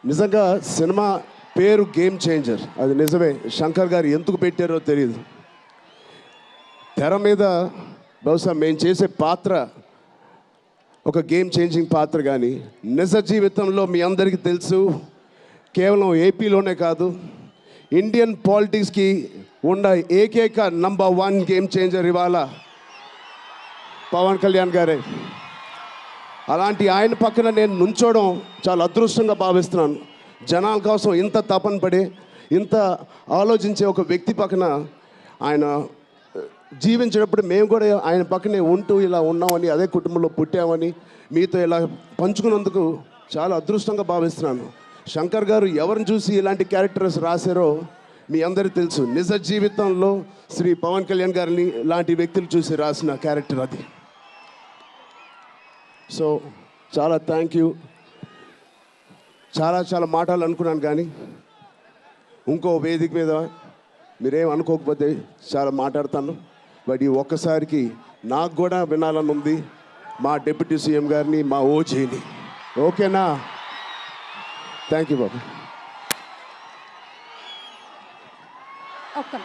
నిజంగా సినిమా పేరు game changer, అది నిజమే. శంకర్ గారు ఎందుకు పెట్టారో తెలియదు. తెర మీద బహుశా మేము చేసే పాత్ర ఒక గేమ్ చేంజింగ్ పాత్ర, కానీ నిజ జీవితంలో మీ అందరికీ తెలుసు, కేవలం ఏపీలోనే కాదు ఇండియన్ పాలిటిక్స్కి ఉన్న ఏకైక నంబర్ 1 గేమ్ చేంజర్ ఇవాళ పవన్ కళ్యాణ్ గారే. అలాంటి ఆయన పక్కన నేను నుంచోవడం చాలా అదృష్టంగా భావిస్తున్నాను. జనాల కోసం ఇంత తపన పడి ఇంత ఆలోచించే ఒక వ్యక్తి పక్కన ఆయన జీవించేటప్పుడు మేము కూడా ఆయన పక్కనే ఉంటూ ఇలా ఉన్నామని, అదే కుటుంబంలో పుట్టామని మీతో ఇలా పంచుకున్నందుకు చాలా అదృష్టంగా భావిస్తున్నాను. శంకర్ గారు ఎవరిని చూసి ఇలాంటి క్యారెక్టర్స్ రాశారో మీ అందరికీ తెలుసు. నిజ జీవితంలో శ్రీ పవన్ కళ్యాణ్ గారిని లాంటి వ్యక్తులు చూసి రాసిన క్యారెక్టర్ అది. సో చాలా థ్యాంక్ యూ. చాలా మాటలు అనుకున్నాను, కానీ ఇంకో వేదిక మీద మీరేం అనుకోకపోతే చాలా మాట్లాడతాను. బట్ ఈ ఒక్కసారికి నాకు కూడా వినాలని ఉంది మా డిప్యూటీ సీఎం గారిని, మా ఓజీని. ఓకేనా? థ్యాంక్ యూ బాబు. ఒక్క